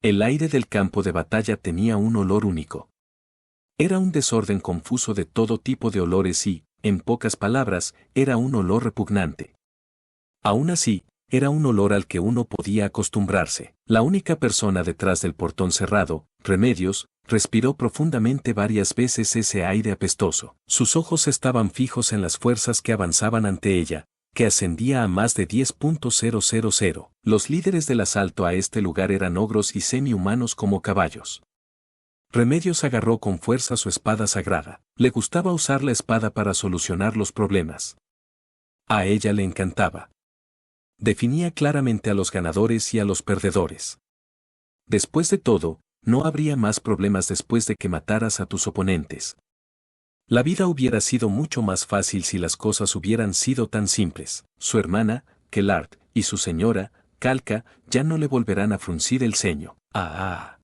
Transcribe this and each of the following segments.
El aire del campo de batalla tenía un olor único. Era un desorden confuso de todo tipo de olores y, en pocas palabras, era un olor repugnante. Aún así, era un olor al que uno podía acostumbrarse. La única persona detrás del portón cerrado, Remedios, respiró profundamente varias veces ese aire apestoso. Sus ojos estaban fijos en las fuerzas que avanzaban ante ella, que ascendía a más de 10.000. Los líderes del asalto a este lugar eran ogros y semi-humanos como caballos. Remedios agarró con fuerza su espada sagrada. Le gustaba usar la espada para solucionar los problemas. A ella le encantaba. Definía claramente a los ganadores y a los perdedores. Después de todo, no habría más problemas después de que mataras a tus oponentes. La vida hubiera sido mucho más fácil si las cosas hubieran sido tan simples. Su hermana, Kellart, y su señora, Calca, ya no le volverán a fruncir el ceño.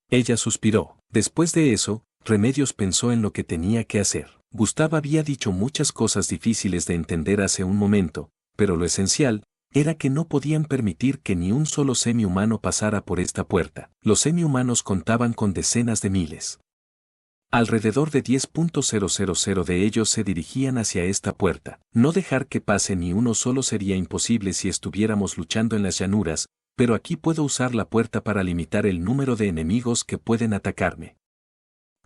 Ella suspiró. Después de eso, Remedios pensó en lo que tenía que hacer. Gustave había dicho muchas cosas difíciles de entender hace un momento, pero lo esencial era que no podían permitir que ni un solo semi-humano pasara por esta puerta. Los semi-humanos contaban con decenas de miles. Alrededor de 10.000 de ellos se dirigían hacia esta puerta. No dejar que pase ni uno solo sería imposible si estuviéramos luchando en las llanuras, pero aquí puedo usar la puerta para limitar el número de enemigos que pueden atacarme.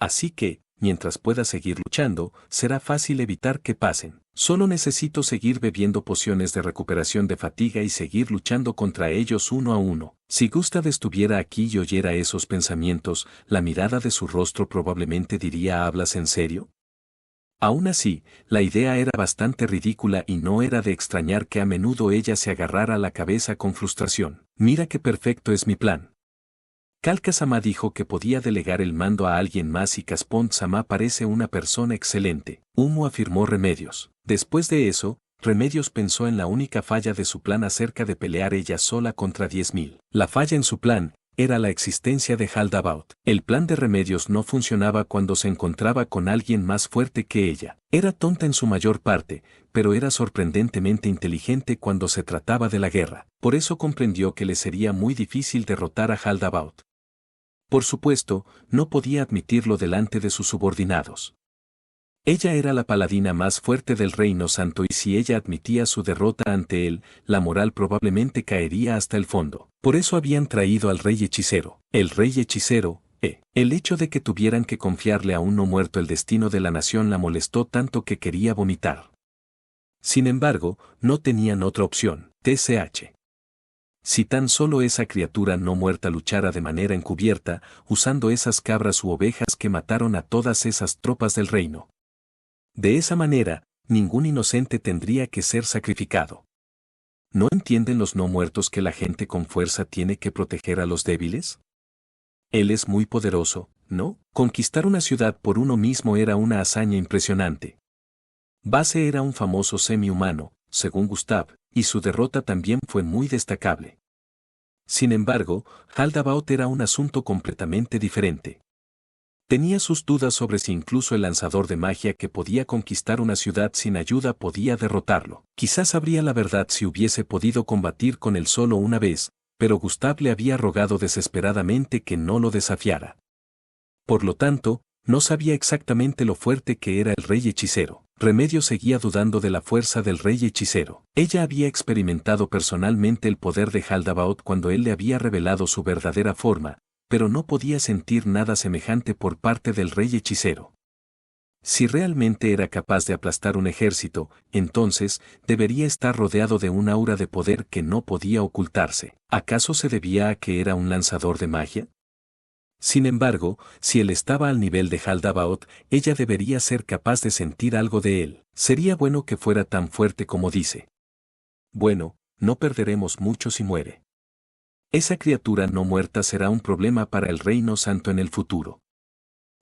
Así que, mientras pueda seguir luchando, será fácil evitar que pasen. Solo necesito seguir bebiendo pociones de recuperación de fatiga y seguir luchando contra ellos uno a uno. Si Gustave estuviera aquí y oyera esos pensamientos, la mirada de su rostro probablemente diría: ¿hablas en serio? Aún así, la idea era bastante ridícula y no era de extrañar que a menudo ella se agarrara la cabeza con frustración. Mira qué perfecto es mi plan. Calca-sama dijo que podía delegar el mando a alguien más y Caspont-sama parece una persona excelente. Humo, afirmó Remedios. Después de eso, Remedios pensó en la única falla de su plan acerca de pelear ella sola contra 10.000. La falla en su plan era la existencia de Haldabaoth. El plan de Remedios no funcionaba cuando se encontraba con alguien más fuerte que ella. Era tonta en su mayor parte, pero era sorprendentemente inteligente cuando se trataba de la guerra. Por eso comprendió que le sería muy difícil derrotar a Haldabaoth. Por supuesto, no podía admitirlo delante de sus subordinados. Ella era la paladina más fuerte del Reino Santo y si ella admitía su derrota ante él, la moral probablemente caería hasta el fondo. Por eso habían traído al rey hechicero. El rey hechicero, el hecho de que tuvieran que confiarle a un no muerto el destino de la nación la molestó tanto que quería vomitar. Sin embargo, no tenían otra opción. TCH. Si tan solo esa criatura no muerta luchara de manera encubierta, usando esas cabras u ovejas que mataron a todas esas tropas del reino. De esa manera, ningún inocente tendría que ser sacrificado. ¿No entienden los no muertos que la gente con fuerza tiene que proteger a los débiles? Él es muy poderoso, ¿no? Conquistar una ciudad por uno mismo era una hazaña impresionante. Base era un famoso semi-humano, según Gustave, y su derrota también fue muy destacable. Sin embargo, Haldabaoth era un asunto completamente diferente. Tenía sus dudas sobre si incluso el lanzador de magia que podía conquistar una ciudad sin ayuda podía derrotarlo. Quizás sabría la verdad si hubiese podido combatir con él solo una vez, pero Gustave le había rogado desesperadamente que no lo desafiara. Por lo tanto, no sabía exactamente lo fuerte que era el rey hechicero. Remedios seguía dudando de la fuerza del rey hechicero. Ella había experimentado personalmente el poder de Haldabaoth cuando él le había revelado su verdadera forma, pero no podía sentir nada semejante por parte del rey hechicero. Si realmente era capaz de aplastar un ejército, entonces debería estar rodeado de un aura de poder que no podía ocultarse. ¿Acaso se debía a que era un lanzador de magia? Sin embargo, si él estaba al nivel de Haldabaoth, ella debería ser capaz de sentir algo de él. Sería bueno que fuera tan fuerte como dice. Bueno, no perderemos mucho si muere. Esa criatura no muerta será un problema para el Reino Santo en el futuro.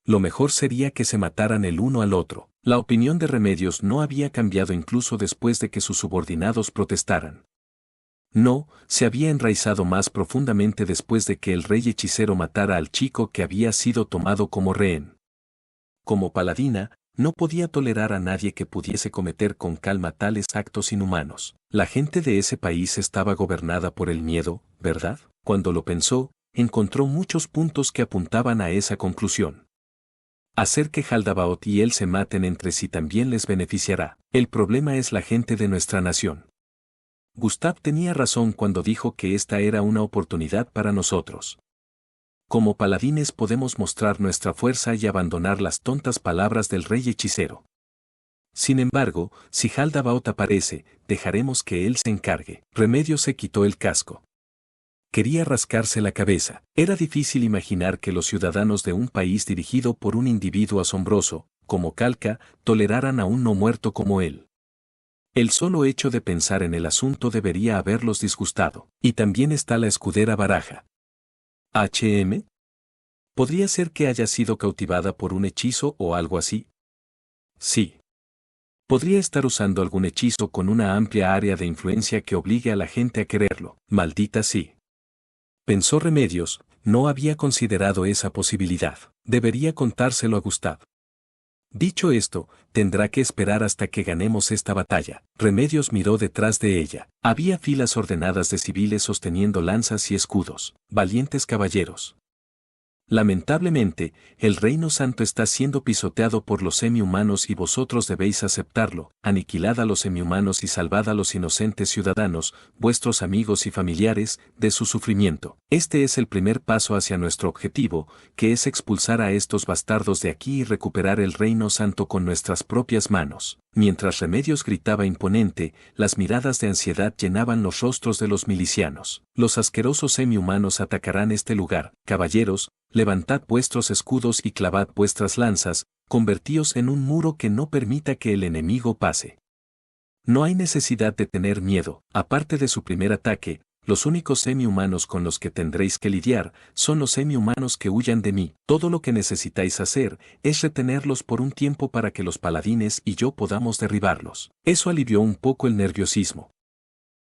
Lo mejor sería que se mataran el uno al otro. La opinión de Remedios no había cambiado incluso después de que sus subordinados protestaran. No, se había enraizado más profundamente después de que el rey hechicero matara al chico que había sido tomado como rehén. Como paladina, no podía tolerar a nadie que pudiese cometer con calma tales actos inhumanos. La gente de ese país estaba gobernada por el miedo, ¿verdad? Cuando lo pensó, encontró muchos puntos que apuntaban a esa conclusión. Hacer que Jaldabaoth y él se maten entre sí también les beneficiará. El problema es la gente de nuestra nación. Gustav tenía razón cuando dijo que esta era una oportunidad para nosotros. Como paladines podemos mostrar nuestra fuerza y abandonar las tontas palabras del rey hechicero. Sin embargo, si Jaldabaoth aparece, dejaremos que él se encargue. Remedios se quitó el casco. Quería rascarse la cabeza. Era difícil imaginar que los ciudadanos de un país dirigido por un individuo asombroso, como Calca, toleraran a un no muerto como él. El solo hecho de pensar en el asunto debería haberlos disgustado. Y también está la escudera Baraja. ¿HM? ¿Podría ser que haya sido cautivada por un hechizo o algo así? Sí. Podría estar usando algún hechizo con una amplia área de influencia que obligue a la gente a quererlo. Maldita sí. Pensó Remedios, no había considerado esa posibilidad. Debería contárselo a Gustav. Dicho esto, tendrá que esperar hasta que ganemos esta batalla. Remedios miró detrás de ella. Había filas ordenadas de civiles sosteniendo lanzas y escudos. Valientes caballeros. Lamentablemente, el reino santo está siendo pisoteado por los semi-humanos y vosotros debéis aceptarlo. Aniquilad a los semi-humanos y salvad a los inocentes ciudadanos, vuestros amigos y familiares, de su sufrimiento. Este es el primer paso hacia nuestro objetivo, que es expulsar a estos bastardos de aquí y recuperar el reino santo con nuestras propias manos. Mientras Remedios gritaba imponente, las miradas de ansiedad llenaban los rostros de los milicianos. Los asquerosos semi-humanos atacarán este lugar. Caballeros, levantad vuestros escudos y clavad vuestras lanzas, convertíos en un muro que no permita que el enemigo pase. No hay necesidad de tener miedo. Aparte de su primer ataque, los únicos semi-humanos con los que tendréis que lidiar son los semi-humanos que huyan de mí. Todo lo que necesitáis hacer es retenerlos por un tiempo para que los paladines y yo podamos derribarlos. Eso alivió un poco el nerviosismo.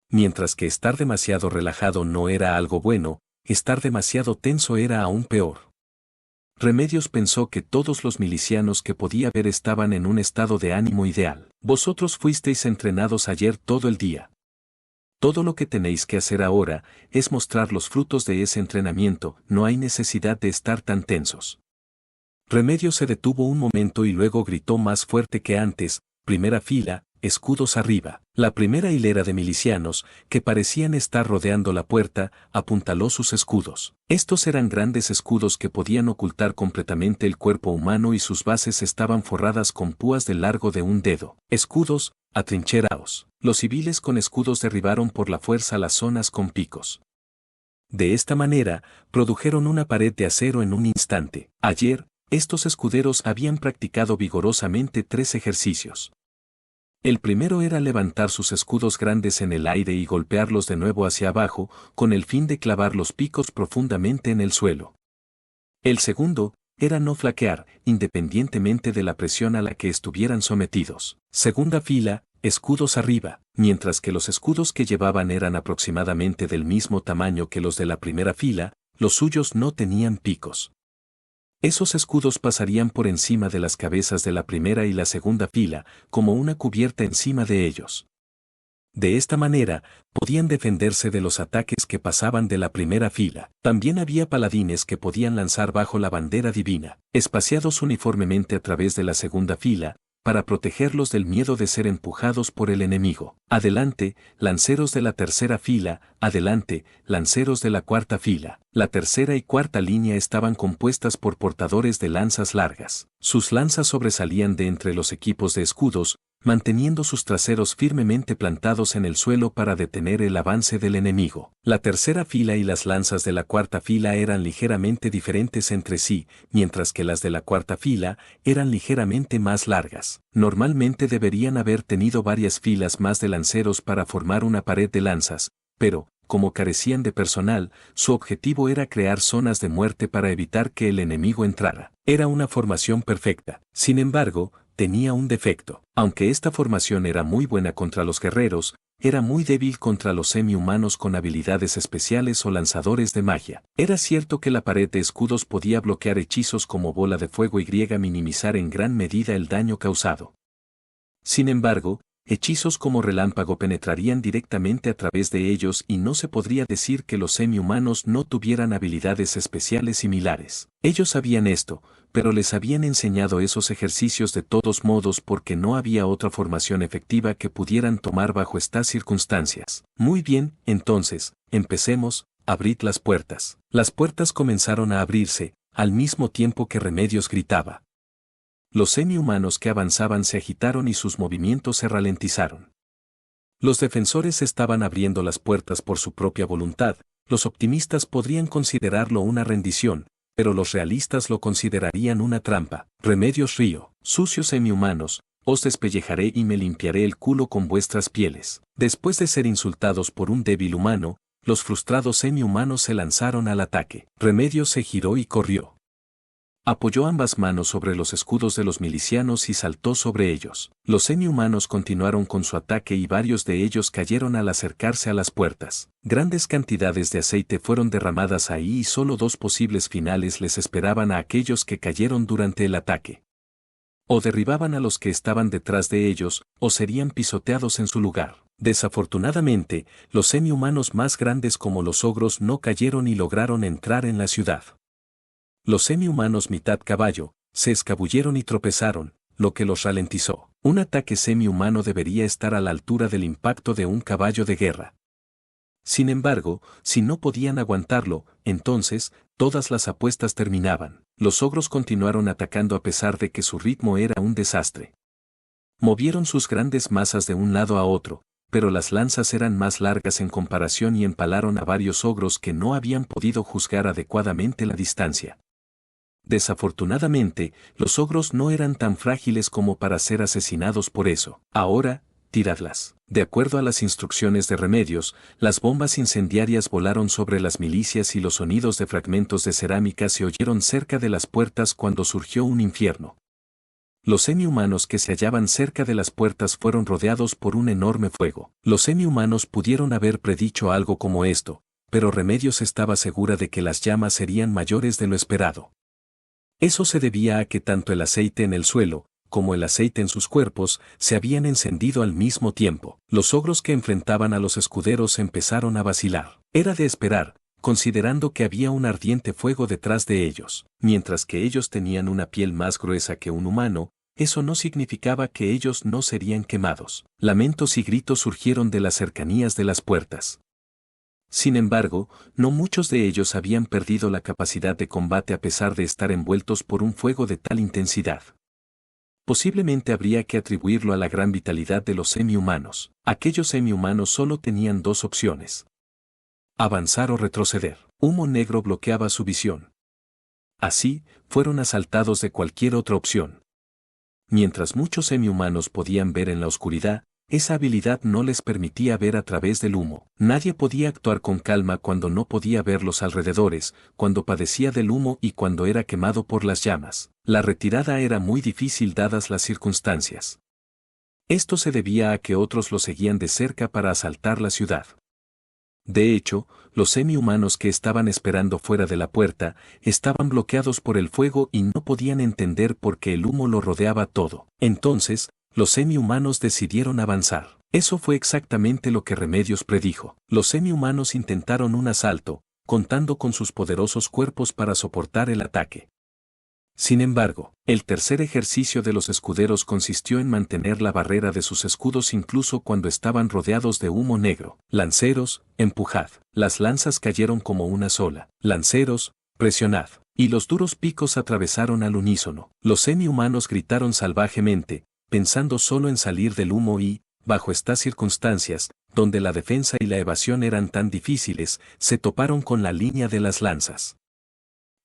Mientras que estar demasiado relajado no era algo bueno, estar demasiado tenso era aún peor. Remedios pensó que todos los milicianos que podía ver estaban en un estado de ánimo ideal. Vosotros fuisteis entrenados ayer todo el día. Todo lo que tenéis que hacer ahora es mostrar los frutos de ese entrenamiento, no hay necesidad de estar tan tensos. Remedios se detuvo un momento y luego gritó más fuerte que antes, primera fila, escudos arriba. La primera hilera de milicianos, que parecían estar rodeando la puerta, apuntaló sus escudos. Estos eran grandes escudos que podían ocultar completamente el cuerpo humano y sus bases estaban forradas con púas del largo de un dedo. Escudos, atrincheraos. Los civiles con escudos derribaron por la fuerza las zonas con picos. De esta manera, produjeron una pared de acero en un instante. Ayer, estos escuderos habían practicado vigorosamente 3 ejercicios. El primero era levantar sus escudos grandes en el aire y golpearlos de nuevo hacia abajo, con el fin de clavar los picos profundamente en el suelo. El segundo era no flaquear, independientemente de la presión a la que estuvieran sometidos. Segunda fila, escudos arriba, mientras que los escudos que llevaban eran aproximadamente del mismo tamaño que los de la primera fila, los suyos no tenían picos. Esos escudos pasarían por encima de las cabezas de la primera y la segunda fila, como una cubierta encima de ellos. De esta manera, podían defenderse de los ataques que pasaban de la primera fila. También había paladines que podían lanzar bajo la bandera divina, espaciados uniformemente a través de la segunda fila, para protegerlos del miedo de ser empujados por el enemigo. Adelante, lanceros de la tercera fila, adelante, lanceros de la cuarta fila. La tercera y cuarta línea estaban compuestas por portadores de lanzas largas. Sus lanzas sobresalían de entre los equipos de escudos, manteniendo sus traseros firmemente plantados en el suelo para detener el avance del enemigo. La tercera fila y las lanzas de la cuarta fila eran ligeramente diferentes entre sí, mientras que las de la cuarta fila eran ligeramente más largas. Normalmente deberían haber tenido varias filas más de lanceros para formar una pared de lanzas, pero, como carecían de personal, su objetivo era crear zonas de muerte para evitar que el enemigo entrara. Era una formación perfecta. Sin embargo, tenía un defecto. Aunque esta formación era muy buena contra los guerreros, era muy débil contra los semi-humanos con habilidades especiales o lanzadores de magia. Era cierto que la pared de escudos podía bloquear hechizos como bola de fuego y minimizar en gran medida el daño causado. Sin embargo, hechizos como relámpago penetrarían directamente a través de ellos y no se podría decir que los semi-humanos no tuvieran habilidades especiales similares. Ellos sabían esto, pero les habían enseñado esos ejercicios de todos modos porque no había otra formación efectiva que pudieran tomar bajo estas circunstancias. Muy bien, entonces, empecemos, abrid las puertas. Las puertas comenzaron a abrirse, al mismo tiempo que Remedios gritaba. Los semi-humanos que avanzaban se agitaron y sus movimientos se ralentizaron. Los defensores estaban abriendo las puertas por su propia voluntad, los optimistas podrían considerarlo una rendición, pero los realistas lo considerarían una trampa. Remedios rió, sucios semi-humanos, os despellejaré y me limpiaré el culo con vuestras pieles. Después de ser insultados por un débil humano, los frustrados semi-humanos se lanzaron al ataque. Remedios se giró y corrió. Apoyó ambas manos sobre los escudos de los milicianos y saltó sobre ellos. Los semi-humanos continuaron con su ataque y varios de ellos cayeron al acercarse a las puertas. Grandes cantidades de aceite fueron derramadas ahí y solo dos posibles finales les esperaban a aquellos que cayeron durante el ataque. O derribaban a los que estaban detrás de ellos, o serían pisoteados en su lugar. Desafortunadamente, los semi-humanos más grandes como los ogros no cayeron y lograron entrar en la ciudad. Los semi-humanos mitad caballo, se escabulleron y tropezaron, lo que los ralentizó. Un ataque semi-humano debería estar a la altura del impacto de un caballo de guerra. Sin embargo, si no podían aguantarlo, entonces, todas las apuestas terminaban. Los ogros continuaron atacando a pesar de que su ritmo era un desastre. Movieron sus grandes masas de un lado a otro, pero las lanzas eran más largas en comparación y empalaron a varios ogros que no habían podido juzgar adecuadamente la distancia. Desafortunadamente, los ogros no eran tan frágiles como para ser asesinados por eso. Ahora, tiradlas. De acuerdo a las instrucciones de Remedios, las bombas incendiarias volaron sobre las milicias y los sonidos de fragmentos de cerámica se oyeron cerca de las puertas cuando surgió un infierno. Los semi-humanos que se hallaban cerca de las puertas fueron rodeados por un enorme fuego. Los semi-humanos pudieron haber predicho algo como esto, pero Remedios estaba segura de que las llamas serían mayores de lo esperado. Eso se debía a que tanto el aceite en el suelo, como el aceite en sus cuerpos, se habían encendido al mismo tiempo. Los ogros que enfrentaban a los escuderos empezaron a vacilar. Era de esperar, considerando que había un ardiente fuego detrás de ellos. Mientras que ellos tenían una piel más gruesa que un humano, eso no significaba que ellos no serían quemados. Lamentos y gritos surgieron de las cercanías de las puertas. Sin embargo, no muchos de ellos habían perdido la capacidad de combate a pesar de estar envueltos por un fuego de tal intensidad. Posiblemente habría que atribuirlo a la gran vitalidad de los semi-humanos. Aquellos semi-humanos solo tenían dos opciones: avanzar o retroceder. Humo negro bloqueaba su visión. Así, fueron asaltados de cualquier otra opción. Mientras muchos semi-humanos podían ver en la oscuridad, esa habilidad no les permitía ver a través del humo. Nadie podía actuar con calma cuando no podía ver los alrededores, cuando padecía del humo y cuando era quemado por las llamas. La retirada era muy difícil dadas las circunstancias. Esto se debía a que otros lo seguían de cerca para asaltar la ciudad. De hecho, los semi-humanos que estaban esperando fuera de la puerta, estaban bloqueados por el fuego y no podían entender por qué el humo lo rodeaba todo. Entonces, los semi-humanos decidieron avanzar. Eso fue exactamente lo que Remedios predijo. Los semi-humanos intentaron un asalto, contando con sus poderosos cuerpos para soportar el ataque. Sin embargo, el tercer ejercicio de los escuderos consistió en mantener la barrera de sus escudos incluso cuando estaban rodeados de humo negro. Lanceros, empujad. Las lanzas cayeron como una sola. Lanceros, presionad. Y los duros picos atravesaron al unísono. Los semi-humanos gritaron salvajemente, pensando solo en salir del humo y, bajo estas circunstancias, donde la defensa y la evasión eran tan difíciles, se toparon con la línea de las lanzas.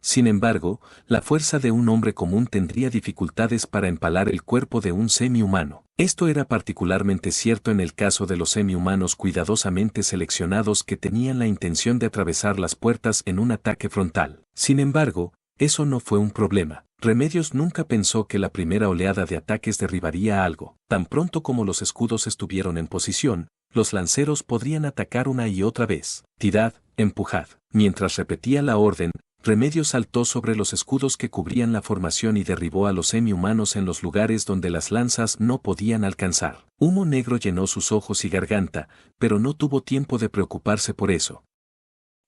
Sin embargo, la fuerza de un hombre común tendría dificultades para empalar el cuerpo de un semi-humano. Esto era particularmente cierto en el caso de los semi-humanos cuidadosamente seleccionados que tenían la intención de atravesar las puertas en un ataque frontal. Sin embargo, eso no fue un problema. Remedios nunca pensó que la primera oleada de ataques derribaría algo. Tan pronto como los escudos estuvieron en posición, los lanceros podrían atacar una y otra vez. Tirad, empujad. Mientras repetía la orden, Remedios saltó sobre los escudos que cubrían la formación y derribó a los semi-humanos en los lugares donde las lanzas no podían alcanzar. Humo negro llenó sus ojos y garganta, pero no tuvo tiempo de preocuparse por eso.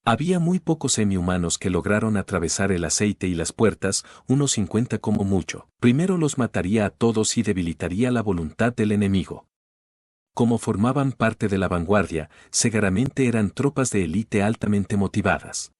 Había muy pocos semi-humanos que lograron atravesar el aceite y las puertas, unos 50 como mucho. Primero los mataría a todos y debilitaría la voluntad del enemigo. Como formaban parte de la vanguardia, seguramente eran tropas de élite altamente motivadas.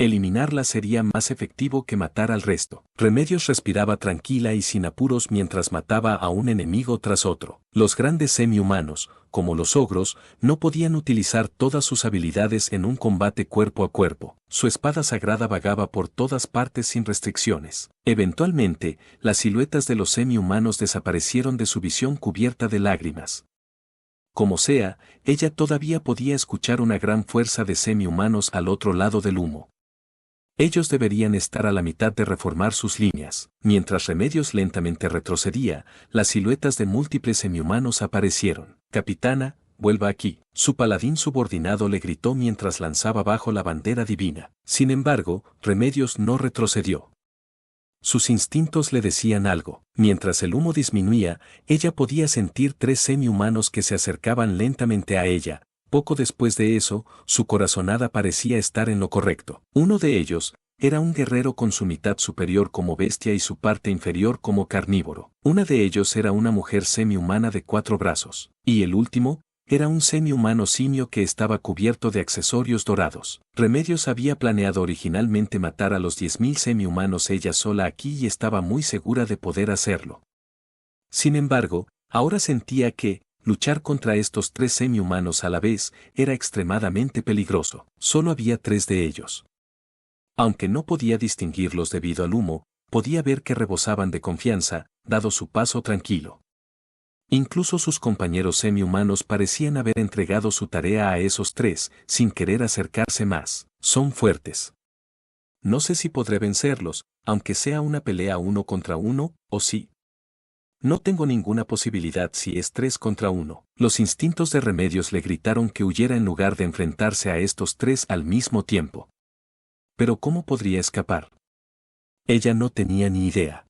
Eliminarlas sería más efectivo que matar al resto. Remedios respiraba tranquila y sin apuros mientras mataba a un enemigo tras otro. Los grandes semi-humanos, como los ogros, no podían utilizar todas sus habilidades en un combate cuerpo a cuerpo. Su espada sagrada vagaba por todas partes sin restricciones. Eventualmente, las siluetas de los semi-humanos desaparecieron de su visión cubierta de lágrimas. Como sea, ella todavía podía escuchar una gran fuerza de semi-humanos al otro lado del humo. Ellos deberían estar a la mitad de reformar sus líneas. Mientras Remedios lentamente retrocedía, las siluetas de múltiples semihumanos aparecieron. «Capitana, vuelva aquí», su paladín subordinado le gritó mientras lanzaba bajo la bandera divina. Sin embargo, Remedios no retrocedió. Sus instintos le decían algo. Mientras el humo disminuía, ella podía sentir 3 semihumanos que se acercaban lentamente a ella. Poco después de eso, su corazonada parecía estar en lo correcto. Uno de ellos era un guerrero con su mitad superior como bestia y su parte inferior como carnívoro. Una de ellos era una mujer semihumana de 4 brazos. Y el último era un semihumano simio que estaba cubierto de accesorios dorados. Remedios había planeado originalmente matar a los 10.000 semihumanos ella sola aquí y estaba muy segura de poder hacerlo. Sin embargo, ahora sentía que luchar contra estos 3 semi-humanos a la vez era extremadamente peligroso. Solo había 3 de ellos. Aunque no podía distinguirlos debido al humo, podía ver que rebosaban de confianza, dado su paso tranquilo. Incluso sus compañeros semi-humanos parecían haber entregado su tarea a esos 3, sin querer acercarse más. Son fuertes. No sé si podré vencerlos, aunque sea una pelea 1 contra 1, o sí. No tengo ninguna posibilidad si es 3 contra 1. Los instintos de Remedios le gritaron que huyera en lugar de enfrentarse a estos 3 al mismo tiempo. Pero ¿cómo podría escapar? Ella no tenía ni idea.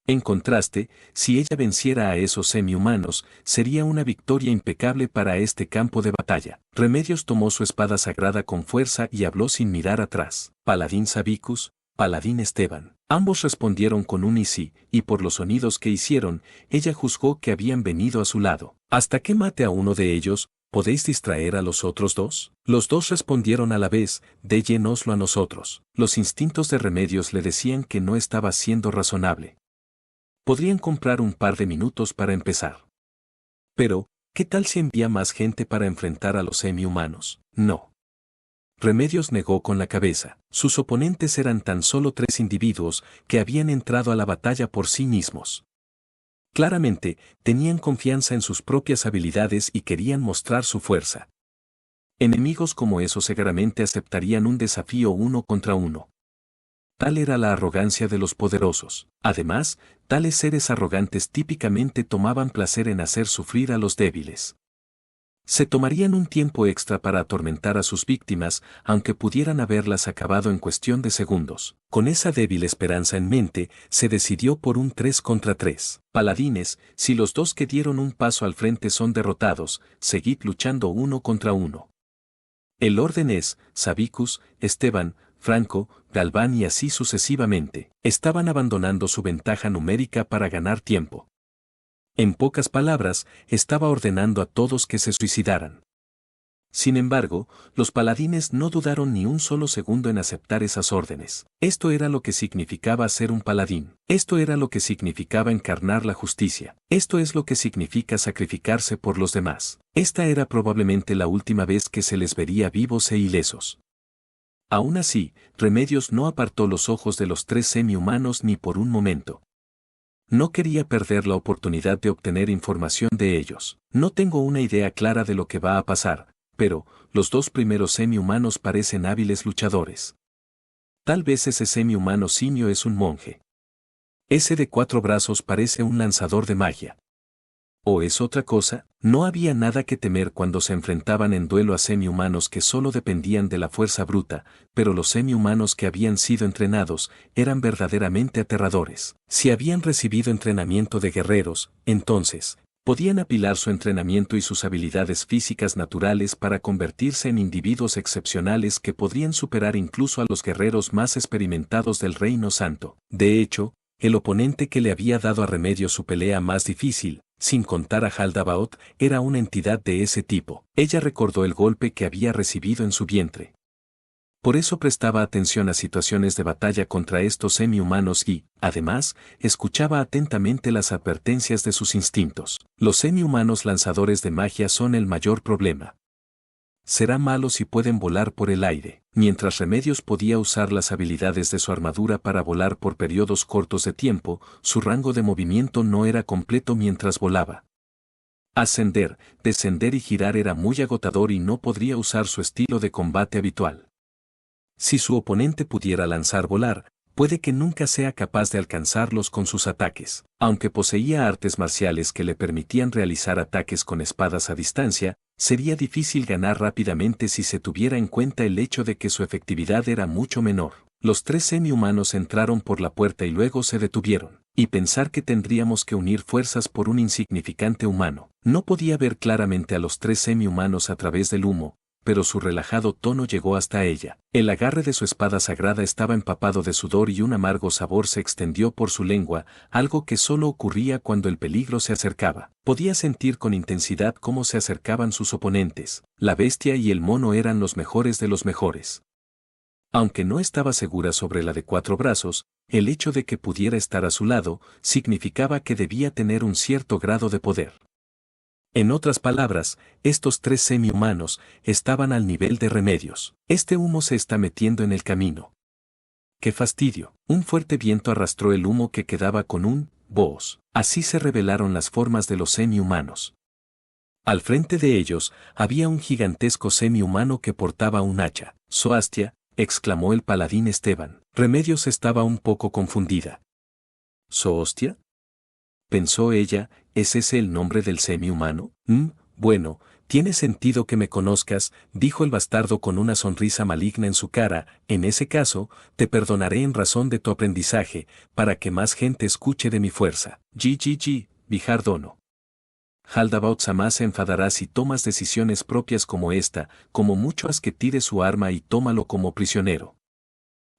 En contraste, si ella venciera a esos semi-humanos, sería una victoria impecable para este campo de batalla. Remedios tomó su espada sagrada con fuerza y habló sin mirar atrás. Paladín Sabicus, Paladín Esteban. Ambos respondieron con un y sí, y por los sonidos que hicieron, ella juzgó que habían venido a su lado. Hasta que mate a uno de ellos, ¿podéis distraer a los otros 2? Los 2 respondieron a la vez, déyenoslo a nosotros. Los instintos de Remedios le decían que no estaba siendo razonable. Podrían comprar un par de minutos para empezar. Pero, ¿qué tal si envía más gente para enfrentar a los semi-humanos? No. Remedios negó con la cabeza. Sus oponentes eran tan solo 3 individuos que habían entrado a la batalla por sí mismos. Claramente, tenían confianza en sus propias habilidades y querían mostrar su fuerza. Enemigos como esos seguramente aceptarían un desafío 1 contra 1. Tal era la arrogancia de los poderosos. Además, tales seres arrogantes típicamente tomaban placer en hacer sufrir a los débiles. Se tomarían un tiempo extra para atormentar a sus víctimas, aunque pudieran haberlas acabado en cuestión de segundos. Con esa débil esperanza en mente, se decidió por un 3 contra 3. Paladines, si los 2 que dieron un paso al frente son derrotados, seguid luchando 1 contra 1. El orden es, Sabicus, Esteban, Franco, Galván y así sucesivamente. Estaban abandonando su ventaja numérica para ganar tiempo. En pocas palabras, estaba ordenando a todos que se suicidaran. Sin embargo, los paladines no dudaron ni un solo segundo en aceptar esas órdenes. Esto era lo que significaba ser un paladín. Esto era lo que significaba encarnar la justicia. Esto es lo que significa sacrificarse por los demás. Esta era probablemente la última vez que se les vería vivos e ilesos. Aún así, Remedios no apartó los ojos de los 3 semi-humanos ni por un momento. No quería perder la oportunidad de obtener información de ellos. No tengo una idea clara de lo que va a pasar, pero los 2 primeros semi-humanos parecen hábiles luchadores. Tal vez ese semi-humano simio es un monje. Ese de 4 brazos parece un lanzador de magia. ¿O es otra cosa? No había nada que temer cuando se enfrentaban en duelo a semi-humanos que solo dependían de la fuerza bruta, pero los semi-humanos que habían sido entrenados eran verdaderamente aterradores. Si habían recibido entrenamiento de guerreros, entonces, podían apilar su entrenamiento y sus habilidades físicas naturales para convertirse en individuos excepcionales que podrían superar incluso a los guerreros más experimentados del Reino Santo. De hecho, el oponente que le había dado a Remedios su pelea más difícil, sin contar a Haldabaoth, era una entidad de ese tipo. Ella recordó el golpe que había recibido en su vientre. Por eso prestaba atención a situaciones de batalla contra estos semi-humanos y, además, escuchaba atentamente las advertencias de sus instintos. Los semi-humanos lanzadores de magia son el mayor problema. Será malo si pueden volar por el aire. Mientras Remedios podía usar las habilidades de su armadura para volar por periodos cortos de tiempo, su rango de movimiento no era completo mientras volaba. Ascender, descender y girar era muy agotador y no podría usar su estilo de combate habitual. Si su oponente pudiera lanzar volar, puede que nunca sea capaz de alcanzarlos con sus ataques. Aunque poseía artes marciales que le permitían realizar ataques con espadas a distancia, sería difícil ganar rápidamente si se tuviera en cuenta el hecho de que su efectividad era mucho menor. Los 3 semi-humanos entraron por la puerta y luego se detuvieron. Y pensar que tendríamos que unir fuerzas por un insignificante humano. No podía ver claramente a los 3 semi-humanos a través del humo, pero su relajado tono llegó hasta ella. El agarre de su espada sagrada estaba empapado de sudor y un amargo sabor se extendió por su lengua, algo que solo ocurría cuando el peligro se acercaba. Podía sentir con intensidad cómo se acercaban sus oponentes. La bestia y el mono eran los mejores de los mejores. Aunque no estaba segura sobre la de 4 brazos, el hecho de que pudiera estar a su lado significaba que debía tener un cierto grado de poder. En otras palabras, estos 3 semi-humanos estaban al nivel de Remedios. Este humo se está metiendo en el camino. ¡Qué fastidio! Un fuerte viento arrastró el humo que quedaba con un voz. Así se revelaron las formas de los semi-humanos. Al frente de ellos había un gigantesco semi-humano que portaba un hacha. «Zoastia», exclamó el paladín Esteban. Remedios estaba un poco confundida. «¿Zoostia?», pensó ella, ¿es ese el nombre del semi-humano? Bueno, tiene sentido que me conozcas, dijo el bastardo con una sonrisa maligna en su cara. En ese caso, te perdonaré en razón de tu aprendizaje, para que más gente escuche de mi fuerza. Vihar Dono. Haldabaoth-sama se enfadará si tomas decisiones propias como esta, como mucho haz que tire su arma y tómalo como prisionero.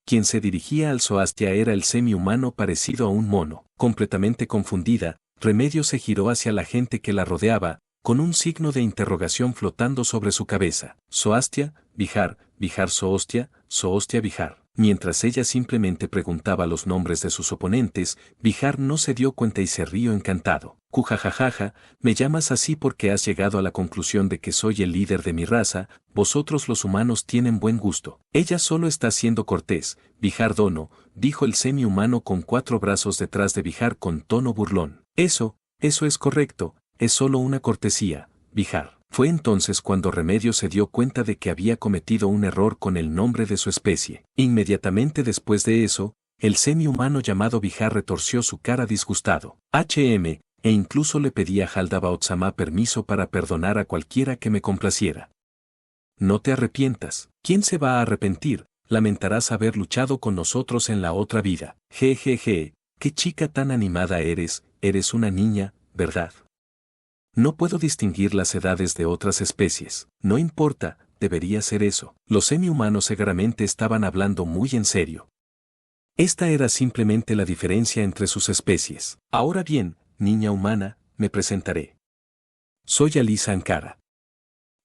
Quien se dirigía al Zoastia era el semi-humano parecido a un mono. Completamente confundida, Remedios se giró hacia la gente que la rodeaba, con un signo de interrogación flotando sobre su cabeza. «Zoastia, Vihar, Vihar Zoostia, Zoostia Vihar». Mientras ella simplemente preguntaba los nombres de sus oponentes, Vihar no se dio cuenta y se rió encantado. «Cujajajaja, me llamas así porque has llegado a la conclusión de que soy el líder de mi raza, vosotros los humanos tienen buen gusto». Ella solo está siendo cortés, Vihar Dono, dijo el semi-humano con 4 brazos detrás de Vihar con tono burlón. Eso es correcto, es solo una cortesía, Vihar. Fue entonces cuando Remedios se dio cuenta de que había cometido un error con el nombre de su especie. Inmediatamente después de eso, el semi-humano llamado Vihar retorció su cara disgustado. E incluso le pedía a Haldabaoth-sama permiso para perdonar a cualquiera que me complaciera. No te arrepientas. ¿Quién se va a arrepentir? Lamentarás haber luchado con nosotros en la otra vida. Jejeje, qué chica tan animada eres una niña, ¿verdad? No puedo distinguir las edades de otras especies. No importa, debería ser eso. Los semi-humanos seguramente estaban hablando muy en serio. Esta era simplemente la diferencia entre sus especies. Ahora bien, niña humana, me presentaré. Soy Alisa Ankara.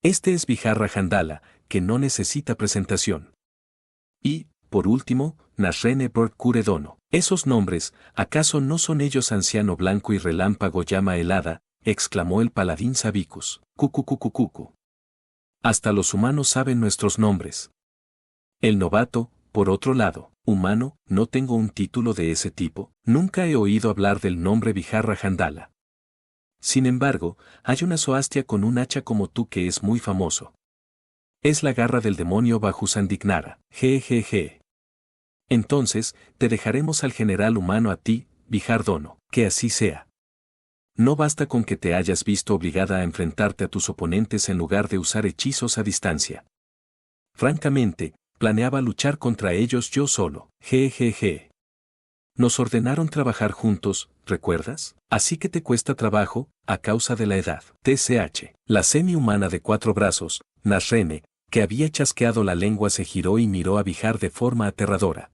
Este es Vihar Rahandala, que no necesita presentación. Y, por último, Nasrene Burkure Dono. Esos nombres, ¿acaso no son ellos Anciano Blanco y Relámpago Llama Helada? Exclamó el paladín Sabicus. Cucucucucucu. Hasta los humanos saben nuestros nombres. El novato, por otro lado, humano, no tengo un título de ese tipo, nunca he oído hablar del nombre Vihar Rahandala. Sin embargo, hay una Zoastia con un hacha como tú que es muy famoso. Es la garra del demonio Bajusandignara. Jejeje. Entonces, te dejaremos al general humano a ti, Vihar Dono. Que así sea. No basta con que te hayas visto obligada a enfrentarte a tus oponentes en lugar de usar hechizos a distancia. Francamente, planeaba luchar contra ellos yo solo. Jejeje. Nos ordenaron trabajar juntos, ¿recuerdas? Así que te cuesta trabajo, a causa de la edad. TCH. La semi-humana de 4 brazos, Nasrene, que había chasqueado la lengua, se giró y miró a Vihar de forma aterradora.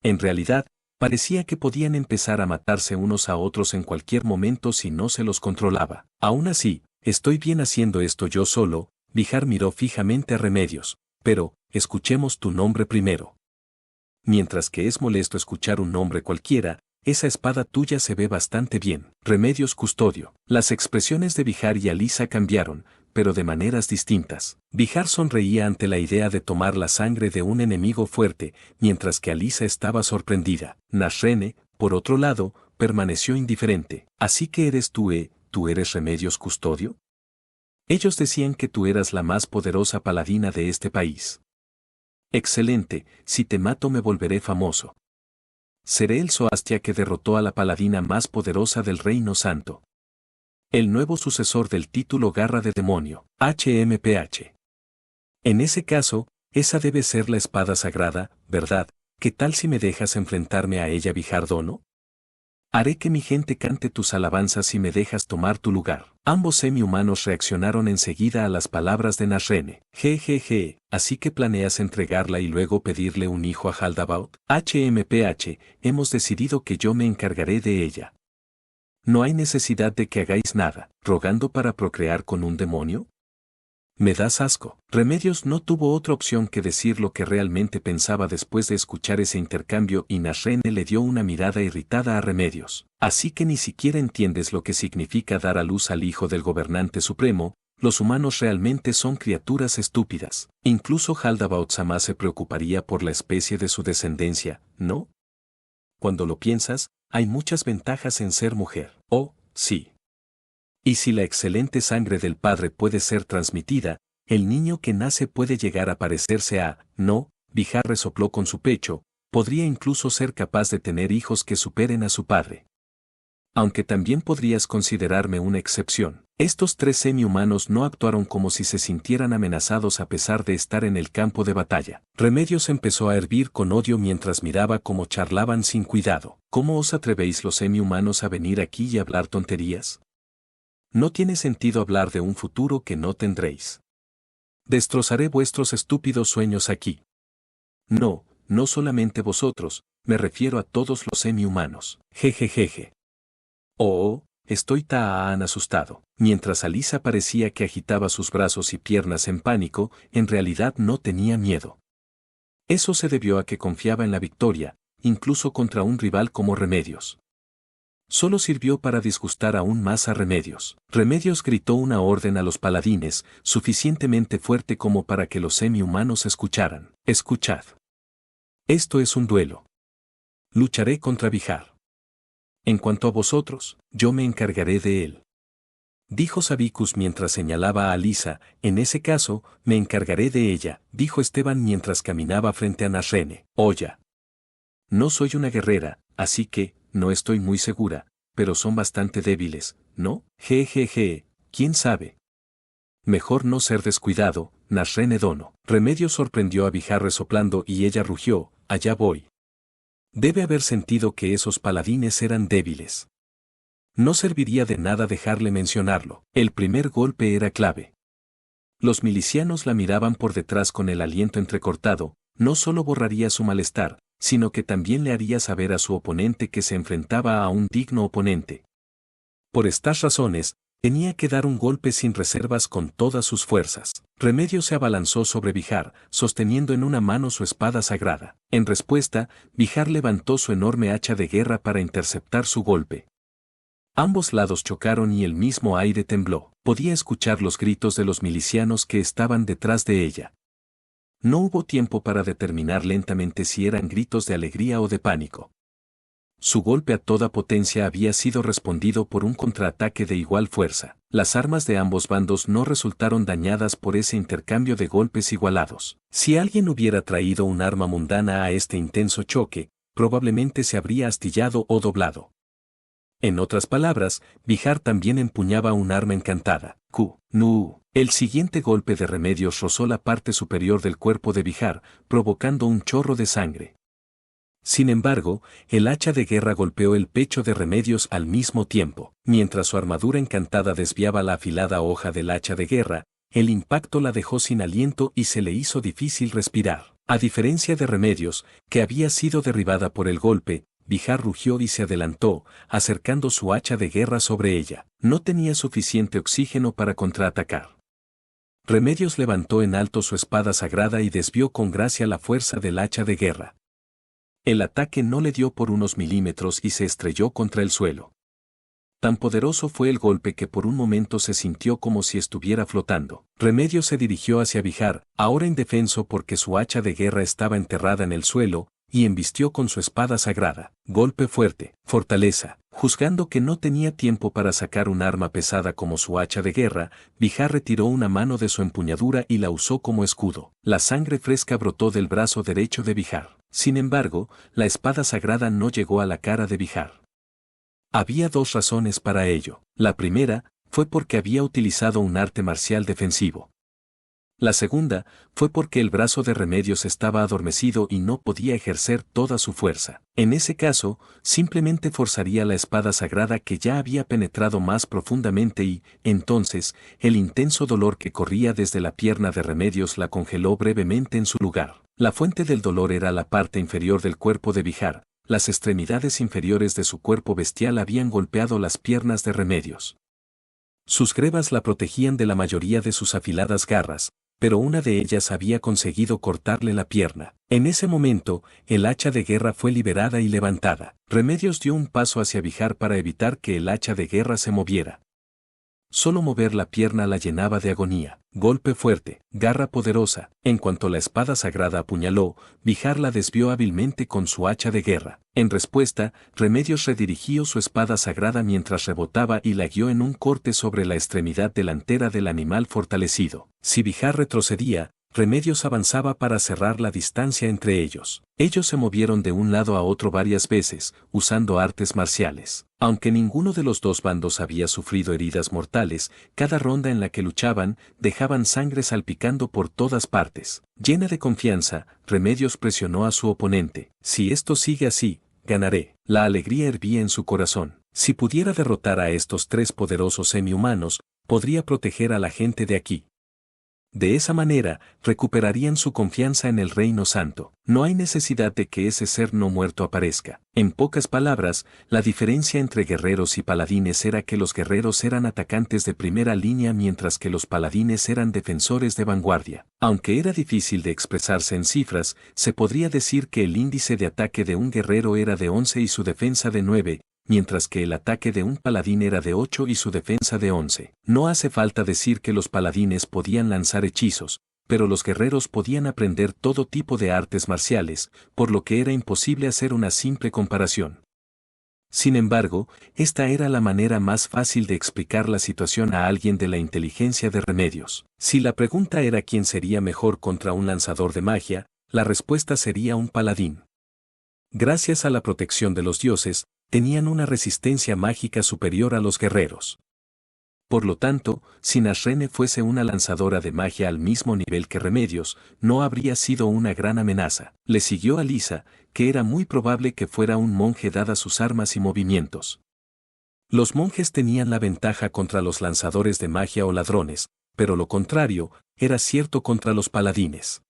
En realidad, parecía que podían empezar a matarse unos a otros en cualquier momento si no se los controlaba. Aún así, estoy bien haciendo esto yo solo. Vihar miró fijamente a Remedios. Pero, escuchemos tu nombre primero. Mientras que es molesto escuchar un nombre cualquiera, esa espada tuya se ve bastante bien. Remedios Custodio. Las expresiones de Vihar y Alisa cambiaron, pero de maneras distintas. Vihar sonreía ante la idea de tomar la sangre de un enemigo fuerte, mientras que Alisa estaba sorprendida. Nasrene, por otro lado, permaneció indiferente. ¿Así que eres tú eres Remedios Custodio? Ellos decían que tú eras la más poderosa paladina de este país. Excelente, si te mato me volveré famoso. Seré el Zoastia que derrotó a la paladina más poderosa del Reino Santo. El nuevo sucesor del título Garra de Demonio, HMPH. En ese caso, esa debe ser la espada sagrada, ¿verdad? ¿Qué tal si me dejas enfrentarme a ella, Vijardono? Haré que mi gente cante tus alabanzas y me dejas tomar tu lugar. Ambos semi-humanos reaccionaron enseguida a las palabras de Nasrene. Jejeje, ¿así que planeas entregarla y luego pedirle un hijo a Haldabaoth? HMPH, hemos decidido que yo me encargaré de ella. No hay necesidad de que hagáis nada, rogando para procrear con un demonio. Me das asco. Remedios no tuvo otra opción que decir lo que realmente pensaba después de escuchar ese intercambio, y Nasrene le dio una mirada irritada a Remedios. Así que ni siquiera entiendes lo que significa dar a luz al hijo del gobernante supremo. Los humanos realmente son criaturas estúpidas. Incluso Haldabaoth jamás se preocuparía por la especie de su descendencia, ¿no? Cuando lo piensas, hay muchas ventajas en ser mujer. Oh, sí. Y si la excelente sangre del padre puede ser transmitida, el niño que nace puede llegar a parecerse a, no, Vihar resopló con su pecho, podría incluso ser capaz de tener hijos que superen a su padre. Aunque también podrías considerarme una excepción. Estos 3 semi-humanos no actuaron como si se sintieran amenazados a pesar de estar en el campo de batalla. Remedios empezó a hervir con odio mientras miraba cómo charlaban sin cuidado. ¿Cómo os atrevéis los semi-humanos a venir aquí y hablar tonterías? No tiene sentido hablar de un futuro que no tendréis. Destrozaré vuestros estúpidos sueños aquí. No, no solamente vosotros, me refiero a todos los semi-humanos. Jejejeje. Oh, estoy tan asustado. Mientras Alisa parecía que agitaba sus brazos y piernas en pánico, en realidad no tenía miedo. Eso se debió a que confiaba en la victoria, incluso contra un rival como Remedios. Solo sirvió para disgustar aún más a Remedios. Remedios gritó una orden a los paladines, suficientemente fuerte como para que los semi-humanos escucharan. Escuchad. Esto es un duelo. Lucharé contra Vihar. En cuanto a vosotros, yo me encargaré de él. Dijo Sabicus mientras señalaba a Alisa. En ese caso, me encargaré de ella, dijo Esteban mientras caminaba frente a Nasrene. Oya. No soy una guerrera, así que, no estoy muy segura, pero son bastante débiles, ¿no? Jejeje, ¿quién sabe? Mejor no ser descuidado, Nasrene Dono. Remedios sorprendió a Vihar resoplando y ella rugió, allá voy. Debe haber sentido que esos paladines eran débiles. No serviría de nada dejarle mencionarlo. El primer golpe era clave. Los milicianos la miraban por detrás con el aliento entrecortado, no solo borraría su malestar, sino que también le haría saber a su oponente que se enfrentaba a un digno oponente. Por estas razones, tenía que dar un golpe sin reservas con todas sus fuerzas. Remedios se abalanzó sobre Vihar, sosteniendo en una mano su espada sagrada. En respuesta, Vihar levantó su enorme hacha de guerra para interceptar su golpe. Ambos lados chocaron y el mismo aire tembló. Podía escuchar los gritos de los milicianos que estaban detrás de ella. No hubo tiempo para determinar lentamente si eran gritos de alegría o de pánico. Su golpe a toda potencia había sido respondido por un contraataque de igual fuerza. Las armas de ambos bandos no resultaron dañadas por ese intercambio de golpes igualados. Si alguien hubiera traído un arma mundana a este intenso choque, probablemente se habría astillado o doblado. En otras palabras, Vihar también empuñaba un arma encantada. Nu. El siguiente golpe de Remedios rozó la parte superior del cuerpo de Vihar, provocando un chorro de sangre. Sin embargo, el hacha de guerra golpeó el pecho de Remedios al mismo tiempo. Mientras su armadura encantada desviaba la afilada hoja del hacha de guerra, el impacto la dejó sin aliento y se le hizo difícil respirar. A diferencia de Remedios, que había sido derribada por el golpe, Vihar rugió y se adelantó, acercando su hacha de guerra sobre ella. No tenía suficiente oxígeno para contraatacar. Remedios levantó en alto su espada sagrada y desvió con gracia la fuerza del hacha de guerra. El ataque no le dio por unos milímetros y se estrelló contra el suelo. Tan poderoso fue el golpe que por un momento se sintió como si estuviera flotando. Remedios se dirigió hacia Vihar, ahora indefenso porque su hacha de guerra estaba enterrada en el suelo, y embistió con su espada sagrada. Golpe fuerte, fortaleza. Juzgando que no tenía tiempo para sacar un arma pesada como su hacha de guerra, Vihar retiró una mano de su empuñadura y la usó como escudo. La sangre fresca brotó del brazo derecho de Vihar. Sin embargo, la espada sagrada no llegó a la cara de Vihar. Había dos razones para ello. La primera, fue porque había utilizado un arte marcial defensivo. La segunda, fue porque el brazo de Remedios estaba adormecido y no podía ejercer toda su fuerza. En ese caso, simplemente forzaría la espada sagrada que ya había penetrado más profundamente y, entonces, el intenso dolor que corría desde la pierna de Remedios la congeló brevemente en su lugar. La fuente del dolor era la parte inferior del cuerpo de Vihar. Las extremidades inferiores de su cuerpo bestial habían golpeado las piernas de Remedios. Sus grebas la protegían de la mayoría de sus afiladas garras, pero una de ellas había conseguido cortarle la pierna. En ese momento, el hacha de guerra fue liberada y levantada. Remedios dio un paso hacia Vihar para evitar que el hacha de guerra se moviera. Solo mover la pierna la llenaba de agonía. Golpe fuerte, garra poderosa. En cuanto la espada sagrada apuñaló, Vihar la desvió hábilmente con su hacha de guerra. En respuesta, Remedios redirigió su espada sagrada mientras rebotaba y la guió en un corte sobre la extremidad delantera del animal fortalecido. Si Vihar retrocedía, Remedios avanzaba para cerrar la distancia entre ellos. Ellos se movieron de un lado a otro varias veces, usando artes marciales. Aunque ninguno de los dos bandos había sufrido heridas mortales, cada ronda en la que luchaban, dejaban sangre salpicando por todas partes. Llena de confianza, Remedios presionó a su oponente. Si esto sigue así, ganaré. La alegría hervía en su corazón. Si pudiera derrotar a estos tres poderosos semi-humanos, podría proteger a la gente de aquí. De esa manera, recuperarían su confianza en el Reino Santo. No hay necesidad de que ese ser no muerto aparezca. En pocas palabras, la diferencia entre guerreros y paladines era que los guerreros eran atacantes de primera línea mientras que los paladines eran defensores de vanguardia. Aunque era difícil de expresarse en cifras, se podría decir que el índice de ataque de un guerrero era de 11 y su defensa de 9. Mientras que el ataque de un paladín era de 8 y su defensa de 11. No hace falta decir que los paladines podían lanzar hechizos, pero los guerreros podían aprender todo tipo de artes marciales, por lo que era imposible hacer una simple comparación. Sin embargo, esta era la manera más fácil de explicar la situación a alguien de la inteligencia de Remedios. Si la pregunta era quién sería mejor contra un lanzador de magia, la respuesta sería un paladín. Gracias a la protección de los dioses, tenían una resistencia mágica superior a los guerreros. Por lo tanto, si Nasrene fuese una lanzadora de magia al mismo nivel que Remedios, no habría sido una gran amenaza. Le siguió a Lisa, que era muy probable que fuera un monje dadas sus armas y movimientos. Los monjes tenían la ventaja contra los lanzadores de magia o ladrones, pero lo contrario era cierto contra los paladines.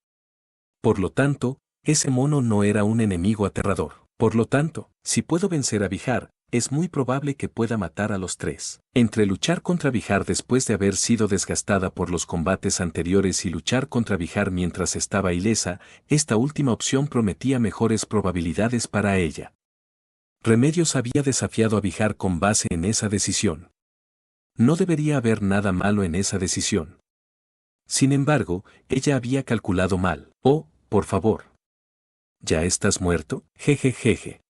Por lo tanto, ese mono no era un enemigo aterrador. Por lo tanto, si puedo vencer a Vihar, es muy probable que pueda matar a los tres. Entre luchar contra Vihar después de haber sido desgastada por los combates anteriores y luchar contra Vihar mientras estaba ilesa, esta última opción prometía mejores probabilidades para ella. Remedios había desafiado a Vihar con base en esa decisión. No debería haber nada malo en esa decisión. Sin embargo, ella había calculado mal. Oh, por favor. ¿Ya estás muerto? Jejejeje.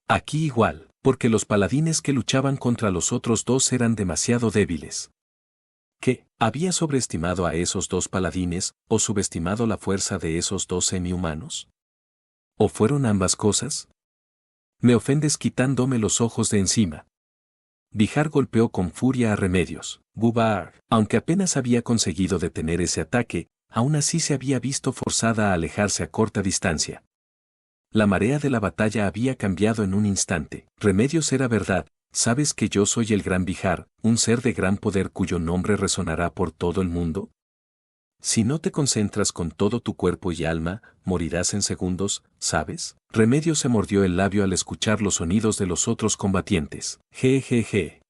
Aquí igual, porque los paladines que luchaban contra los otros dos eran demasiado débiles. ¿Qué? ¿Había sobreestimado a esos dos paladines, o subestimado la fuerza de esos dos semi-humanos? ¿O fueron ambas cosas? Me ofendes quitándome los ojos de encima. Vijar golpeó con furia a Remedios. Bubar, aunque apenas había conseguido detener ese ataque, aún así se había visto forzada a alejarse a corta distancia. La marea de la batalla había cambiado en un instante. Remedios era verdad, ¿sabes que yo soy el gran Vijar, un ser de gran poder cuyo nombre resonará por todo el mundo? Si no te concentras con todo tu cuerpo y alma, morirás en segundos, ¿sabes? Remedios se mordió el labio al escuchar los sonidos de los otros combatientes. Jejeje.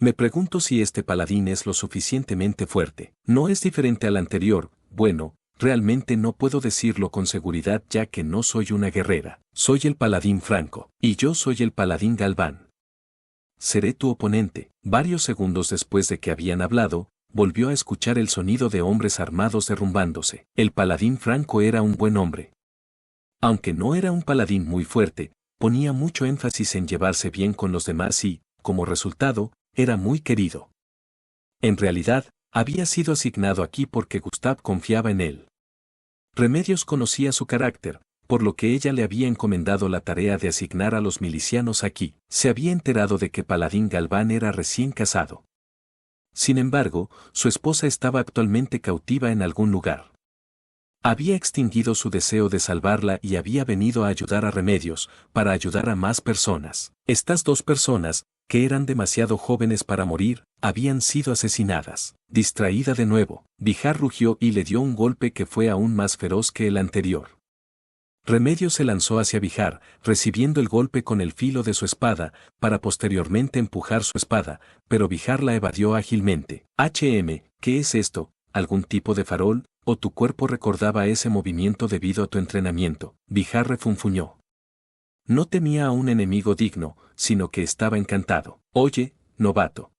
Me pregunto si este paladín es lo suficientemente fuerte. No es diferente al anterior, bueno, realmente no puedo decirlo con seguridad ya que no soy una guerrera. Soy el paladín Franco, y yo soy el paladín Galván. Seré tu oponente. Varios segundos después de que habían hablado, volvió a escuchar el sonido de hombres armados derrumbándose. El paladín Franco era un buen hombre. Aunque no era un paladín muy fuerte, ponía mucho énfasis en llevarse bien con los demás y, como resultado, era muy querido. En realidad, había sido asignado aquí porque Gustav confiaba en él. Remedios conocía su carácter, por lo que ella le había encomendado la tarea de asignar a los milicianos aquí. Se había enterado de que Paladín Galván era recién casado. Sin embargo, su esposa estaba actualmente cautiva en algún lugar. Había extinguido su deseo de salvarla y había venido a ayudar a Remedios, para ayudar a más personas. Estas dos personas, que eran demasiado jóvenes para morir, habían sido asesinadas. Distraída de nuevo, Vijar rugió y le dio un golpe que fue aún más feroz que el anterior. Remedios se lanzó hacia Vijar, recibiendo el golpe con el filo de su espada, para posteriormente empujar su espada, pero Vijar la evadió ágilmente. ¿Qué es esto? ¿Algún tipo de farol? ¿O tu cuerpo recordaba ese movimiento debido a tu entrenamiento? Vijar refunfuñó. No temía a un enemigo digno, sino que estaba encantado. Oye, novato.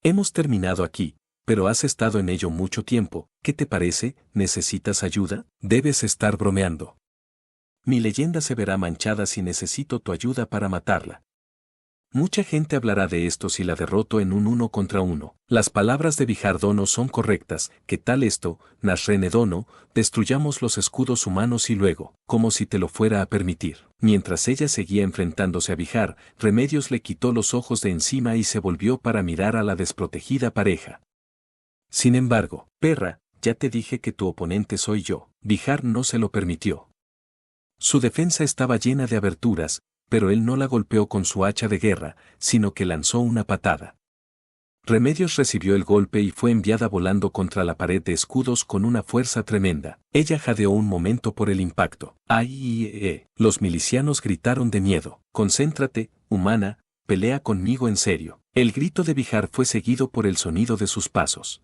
Hemos terminado aquí, pero has estado en ello mucho tiempo. ¿Qué te parece? ¿Necesitas ayuda? Debes estar bromeando. Mi leyenda se verá manchada si necesito tu ayuda para matarla. Mucha gente hablará de esto si la derroto en un 1 contra 1. Las palabras de Vijardono son correctas. ¿Qué tal esto, Nasrenedono? Destruyamos los escudos humanos y luego, como si te lo fuera a permitir. Mientras ella seguía enfrentándose a Vijar, Remedios le quitó los ojos de encima y se volvió para mirar a la desprotegida pareja. Sin embargo, perra, ya te dije que tu oponente soy yo. Vijar no se lo permitió. Su defensa estaba llena de aberturas, pero él no la golpeó con su hacha de guerra, sino que lanzó una patada. Remedios recibió el golpe y fue enviada volando contra la pared de escudos con una fuerza tremenda. Ella jadeó un momento por el impacto. ¡Ay! Los milicianos gritaron de miedo. Concéntrate, humana, pelea conmigo en serio. El grito de Vijar fue seguido por el sonido de sus pasos.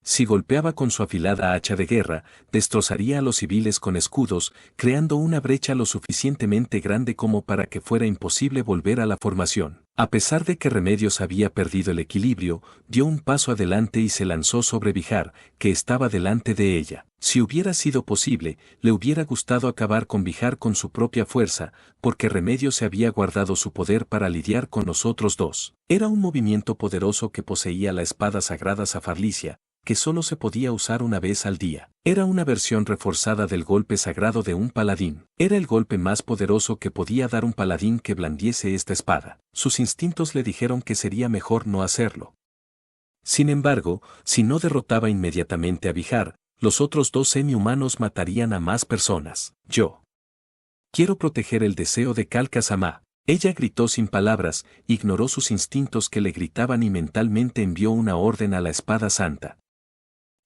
Si golpeaba con su afilada hacha de guerra, destrozaría a los civiles con escudos, creando una brecha lo suficientemente grande como para que fuera imposible volver a la formación. A pesar de que Remedios había perdido el equilibrio, dio un paso adelante y se lanzó sobre Vijar, que estaba delante de ella. Si hubiera sido posible, le hubiera gustado acabar con Vijar con su propia fuerza, porque Remedios se había guardado su poder para lidiar con los otros dos. Era un movimiento poderoso que poseía la espada sagrada Safarlicia, que solo se podía usar una vez al día. Era una versión reforzada del golpe sagrado de un paladín. Era el golpe más poderoso que podía dar un paladín que blandiese esta espada. Sus instintos le dijeron que sería mejor no hacerlo. Sin embargo, si no derrotaba inmediatamente a Vijar, los otros dos semi-humanos matarían a más personas. Yo quiero proteger el deseo de Kalka-sama. Ella gritó sin palabras, ignoró sus instintos que le gritaban y mentalmente envió una orden a la espada santa.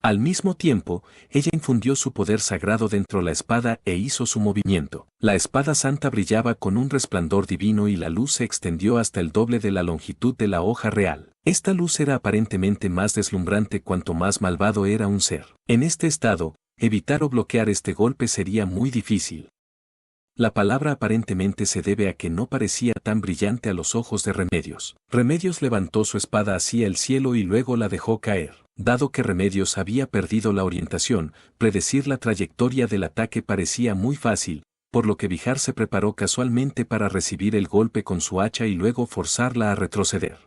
Al mismo tiempo, ella infundió su poder sagrado dentro de la espada e hizo su movimiento. La espada santa brillaba con un resplandor divino y la luz se extendió hasta el doble de la longitud de la hoja real. Esta luz era aparentemente más deslumbrante cuanto más malvado era un ser. En este estado, evitar o bloquear este golpe sería muy difícil. La palabra aparentemente se debe a que no parecía tan brillante a los ojos de Remedios. Remedios levantó su espada hacia el cielo y luego la dejó caer. Dado que Remedios había perdido la orientación, predecir la trayectoria del ataque parecía muy fácil, por lo que Vijar se preparó casualmente para recibir el golpe con su hacha y luego forzarla a retroceder.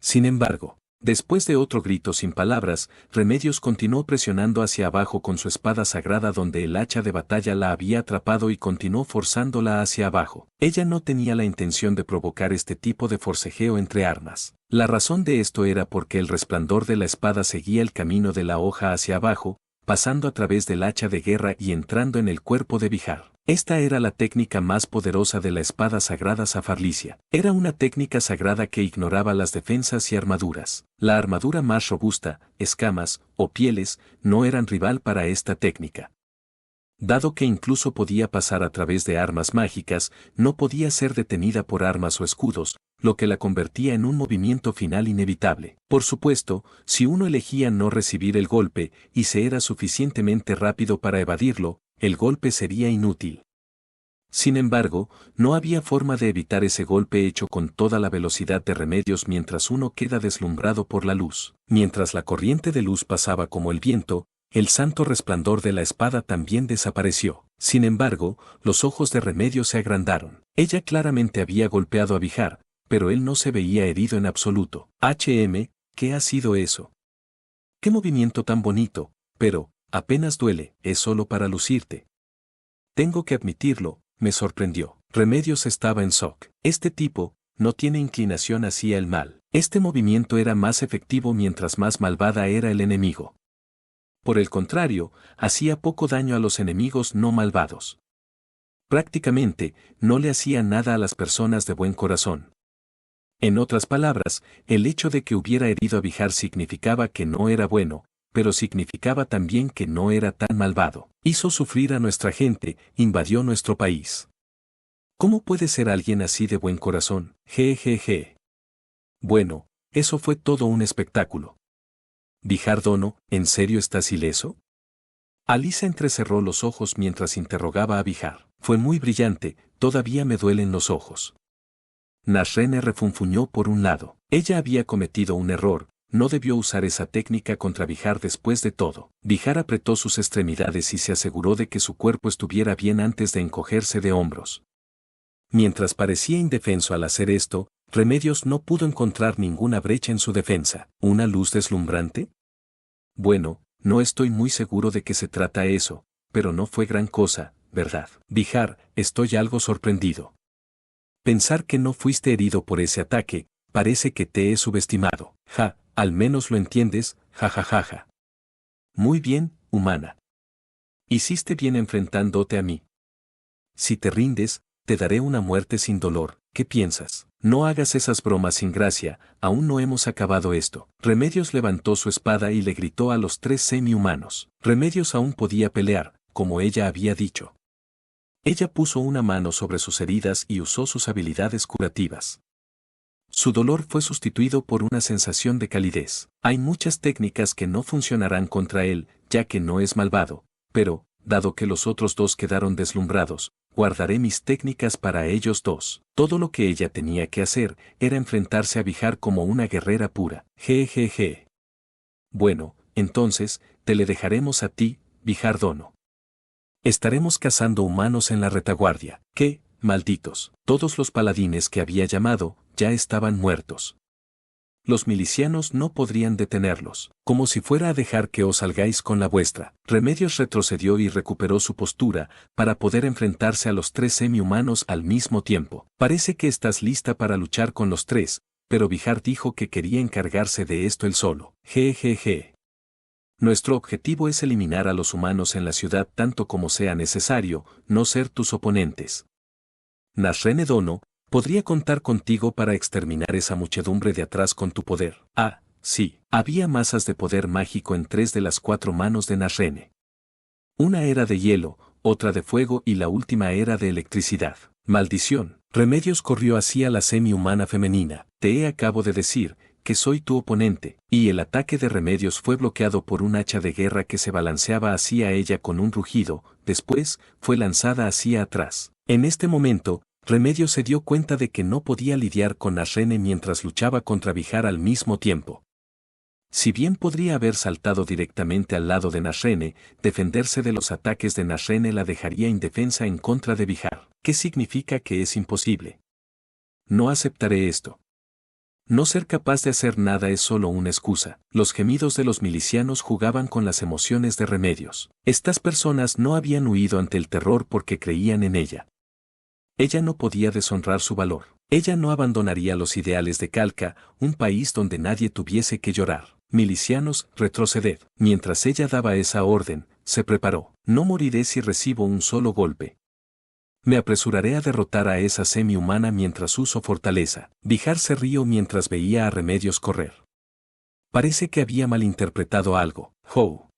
Sin embargo, Después de otro grito sin palabras, Remedios continuó presionando hacia abajo con su espada sagrada donde el hacha de batalla la había atrapado y continuó forzándola hacia abajo. Ella no tenía la intención de provocar este tipo de forcejeo entre armas. La razón de esto era porque el resplandor de la espada seguía el camino de la hoja hacia abajo, pasando a través del hacha de guerra y entrando en el cuerpo de Vihar. Esta era la técnica más poderosa de la espada sagrada Zafarlicia. Era una técnica sagrada que ignoraba las defensas y armaduras. La armadura más robusta, escamas o pieles, no eran rival para esta técnica. Dado que incluso podía pasar a través de armas mágicas, no podía ser detenida por armas o escudos, lo que la convertía en un movimiento final inevitable. Por supuesto, si uno elegía no recibir el golpe y se era suficientemente rápido para evadirlo, el golpe sería inútil. Sin embargo, no había forma de evitar ese golpe hecho con toda la velocidad de Remedios mientras uno queda deslumbrado por la luz. Mientras la corriente de luz pasaba como el viento, el santo resplandor de la espada también desapareció. Sin embargo, los ojos de Remedios se agrandaron. Ella claramente había golpeado a Vihar, pero él no se veía herido en absoluto. ¿Qué ha sido eso? ¡Qué movimiento tan bonito! Pero, apenas duele, es solo para lucirte. Tengo que admitirlo, me sorprendió. Remedios estaba en shock. Este tipo no tiene inclinación hacia el mal. Este movimiento era más efectivo mientras más malvada era el enemigo. Por el contrario, hacía poco daño a los enemigos no malvados. Prácticamente, no le hacía nada a las personas de buen corazón. En otras palabras, el hecho de que hubiera herido a Vihar significaba que no era bueno, pero significaba también que no era tan malvado. Hizo sufrir a nuestra gente, invadió nuestro país. ¿Cómo puede ser alguien así de buen corazón? Jejeje. Bueno, eso fue todo un espectáculo. Vihar Dono, ¿en serio estás ileso? Alisa entrecerró los ojos mientras interrogaba a Vihar. Fue muy brillante, todavía me duelen los ojos. Nasrene refunfuñó por un lado. Ella había cometido un error. No debió usar esa técnica contra Vihar después de todo. Vihar apretó sus extremidades y se aseguró de que su cuerpo estuviera bien antes de encogerse de hombros. Mientras parecía indefenso al hacer esto, Remedios no pudo encontrar ninguna brecha en su defensa. ¿Una luz deslumbrante? Bueno, no estoy muy seguro de qué se trata eso, pero no fue gran cosa, ¿verdad? Vihar, estoy algo sorprendido. Pensar que no fuiste herido por ese ataque, parece que te he subestimado. Ja, al menos lo entiendes, jajajaja. Muy bien, humana. Hiciste bien enfrentándote a mí. Si te rindes, te daré una muerte sin dolor. ¿Qué piensas? No hagas esas bromas sin gracia, aún no hemos acabado esto. Remedios levantó su espada y le gritó a los 3 semi-humanos. Remedios aún podía pelear, como ella había dicho. Ella puso una mano sobre sus heridas y usó sus habilidades curativas. Su dolor fue sustituido por una sensación de calidez. Hay muchas técnicas que no funcionarán contra él, ya que no es malvado, pero, dado que los otros dos quedaron deslumbrados, guardaré mis técnicas para ellos dos. Todo lo que ella tenía que hacer era enfrentarse a Vihar como una guerrera pura. Jejeje. Bueno, entonces, te le dejaremos a ti, Vihar Dono. Estaremos cazando humanos en la retaguardia. ¿Qué? Malditos. Todos los paladines que había llamado, ya estaban muertos. Los milicianos no podrían detenerlos, como si fuera a dejar que os salgáis con la vuestra. Remedios retrocedió y recuperó su postura, para poder enfrentarse a los 3 semi-humanos al mismo tiempo. Parece que estás lista para luchar con los 3, pero Vihar dijo que quería encargarse de esto él solo. Jejeje. Nuestro objetivo es eliminar a los humanos en la ciudad tanto como sea necesario, no ser tus oponentes. Nasrene Dono, podría contar contigo para exterminar esa muchedumbre de atrás con tu poder. Ah, sí, había masas de poder mágico en 3 de las 4 manos de Nasrene. Una era de hielo, otra de fuego y la última era de electricidad. Maldición. Remedios corrió hacia la semi-humana femenina. Te acabo de decir que soy tu oponente, y el ataque de Remedios fue bloqueado por un hacha de guerra que se balanceaba hacia ella con un rugido, después, fue lanzada hacia atrás. En este momento, Remedios se dio cuenta de que no podía lidiar con Nasrene mientras luchaba contra Vihar al mismo tiempo. Si bien podría haber saltado directamente al lado de Nasrene, defenderse de los ataques de Nasrene la dejaría indefensa en contra de Vihar. ¿Qué significa que es imposible? No aceptaré esto. No ser capaz de hacer nada es solo una excusa. Los gemidos de los milicianos jugaban con las emociones de Remedios. Estas personas no habían huido ante el terror porque creían en ella. Ella no podía deshonrar su valor. Ella no abandonaría los ideales de Calca, un país donde nadie tuviese que llorar. Milicianos, retroceded. Mientras ella daba esa orden, se preparó. No moriré si recibo un solo golpe. Me apresuraré a derrotar a esa semi-humana mientras uso fortaleza. Bihar se rió mientras veía a Remedios correr. Parece que había malinterpretado algo, Howe.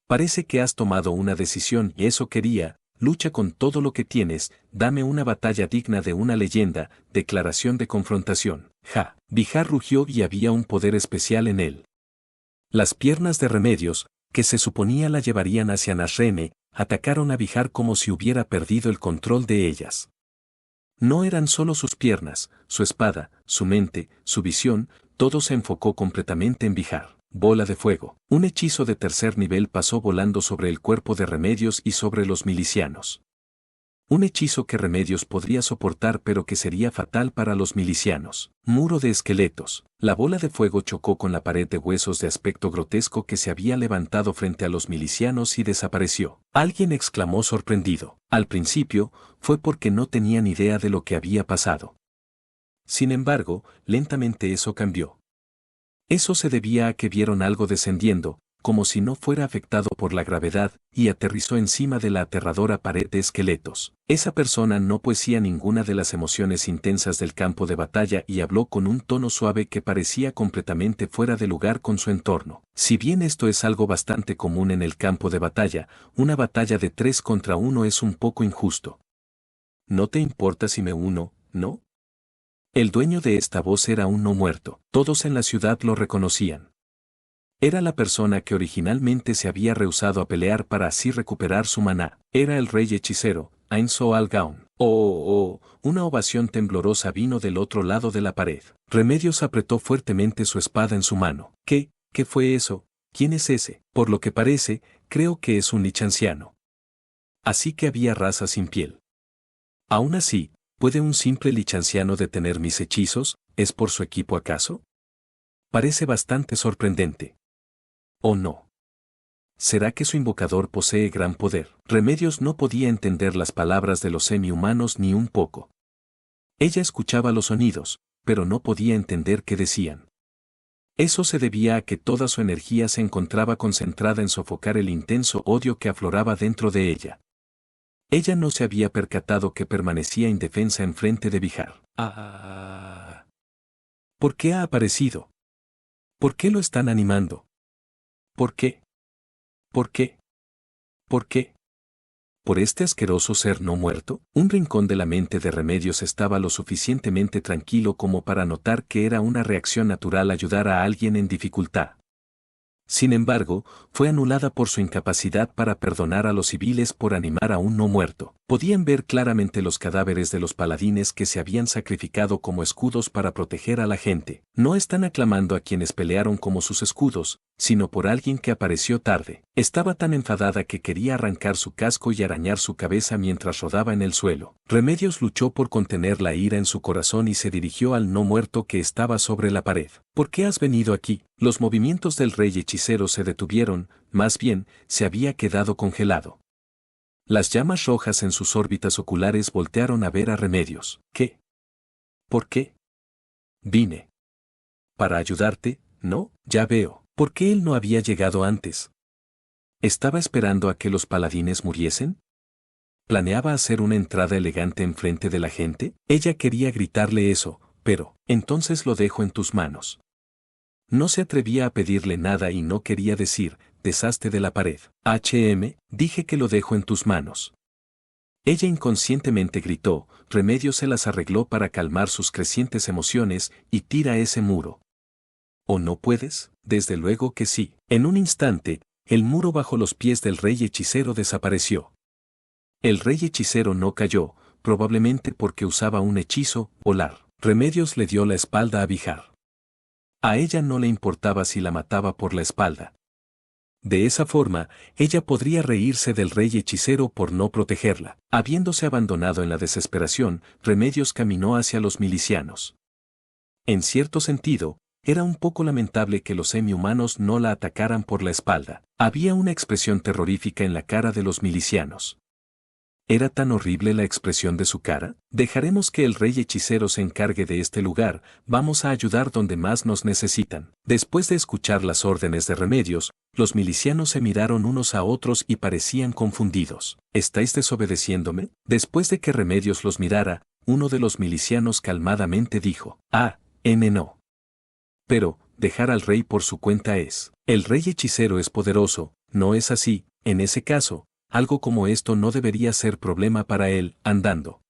Parece que has tomado una decisión y eso quería. Lucha con todo lo que tienes, dame una batalla digna de una leyenda, declaración de confrontación. Ja. Bihar rugió y había un poder especial en él. Las piernas de Remedios, que se suponía la llevarían hacia Nasrene, atacaron a Bihar como si hubiera perdido el control de ellas. No eran solo sus piernas, su espada, su mente, su visión, todo se enfocó completamente en Bihar. Bola de fuego. Un hechizo de tercer nivel pasó volando sobre el cuerpo de Remedios y sobre los milicianos. Un hechizo que Remedios podría soportar pero que sería fatal para los milicianos. Muro de esqueletos. La bola de fuego chocó con la pared de huesos de aspecto grotesco que se había levantado frente a los milicianos y desapareció. Alguien exclamó sorprendido. Al principio, fue porque no tenían idea de lo que había pasado. Sin embargo, lentamente eso cambió. Eso se debía a que vieron algo descendiendo, como si no fuera afectado por la gravedad, y aterrizó encima de la aterradora pared de esqueletos. Esa persona no poseía ninguna de las emociones intensas del campo de batalla y habló con un tono suave que parecía completamente fuera de lugar con su entorno. Si bien esto es algo bastante común en el campo de batalla, una batalla de 3 contra 1 es un poco injusto. ¿No te importa si me uno, no? El dueño de esta voz era un no muerto. Todos en la ciudad lo reconocían. Era la persona que originalmente se había rehusado a pelear para así recuperar su maná. Era el rey hechicero, Ainzo Al-Gaun. Una ovación temblorosa vino del otro lado de la pared. Remedios apretó fuertemente su espada en su mano. ¿Qué fue eso? ¿Quién es ese? Por lo que parece, creo que es un lich anciano. Así que había raza sin piel. Aún así, ¿puede un simple lich anciano detener mis hechizos? ¿Es por su equipo acaso? Parece bastante sorprendente. ¿O no? ¿Será que su invocador posee gran poder? Remedios no podía entender las palabras de los semi-humanos ni un poco. Ella escuchaba los sonidos, pero no podía entender qué decían. Eso se debía a que toda su energía se encontraba concentrada en sofocar el intenso odio que afloraba dentro de ella. Ella no se había percatado que permanecía indefensa enfrente de Bihar. ¿Por qué ha aparecido? ¿Por qué lo están animando? ¿Por qué? ¿Por qué? ¿Por qué? ¿Por este asqueroso ser no muerto? Un rincón de la mente de Remedios estaba lo suficientemente tranquilo como para notar que era una reacción natural ayudar a alguien en dificultad. Sin embargo, fue anulada por su incapacidad para perdonar a los civiles por animar a un no muerto. Podían ver claramente los cadáveres de los paladines que se habían sacrificado como escudos para proteger a la gente. No están aclamando a quienes pelearon como sus escudos, sino por alguien que apareció tarde. Estaba tan enfadada que quería arrancar su casco y arañar su cabeza mientras rodaba en el suelo. Remedios luchó por contener la ira en su corazón y se dirigió al no muerto que estaba sobre la pared. ¿Por qué has venido aquí? Los movimientos del rey hechicero se detuvieron, más bien, se había quedado congelado. Las llamas rojas en sus órbitas oculares voltearon a ver a Remedios. ¿Qué? ¿Por qué? Vine. Para ayudarte, ¿no? Ya veo. ¿Por qué él no había llegado antes? ¿Estaba esperando a que los paladines muriesen? ¿Planeaba hacer una entrada elegante enfrente de la gente? Ella quería gritarle eso, pero, entonces lo dejo en tus manos. No se atrevía a pedirle nada y no quería decir, deshazte de la pared. Dije que lo dejo en tus manos. Ella inconscientemente gritó, Remedios se las arregló para calmar sus crecientes emociones y tira ese muro. ¿O no puedes? Desde luego que sí. En un instante, el muro bajo los pies del rey hechicero desapareció. El rey hechicero no cayó, probablemente porque usaba un hechizo, volar. Remedios le dio la espalda a Bihar. A ella no le importaba si la mataba por la espalda. De esa forma, ella podría reírse del rey hechicero por no protegerla. Habiéndose abandonado en la desesperación, Remedios caminó hacia los milicianos. En cierto sentido, era un poco lamentable que los semi-humanos no la atacaran por la espalda. Había una expresión terrorífica en la cara de los milicianos. ¿Era tan horrible la expresión de su cara? Dejaremos que el rey hechicero se encargue de este lugar, vamos a ayudar donde más nos necesitan. Después de escuchar las órdenes de Remedios, los milicianos se miraron unos a otros y parecían confundidos. ¿Estáis desobedeciéndome? Después de que Remedios los mirara, uno de los milicianos calmadamente dijo, no. Pero, dejar al rey por su cuenta es. El rey hechicero es poderoso, ¿no es así? En ese caso, algo como esto no debería ser problema para él, andando.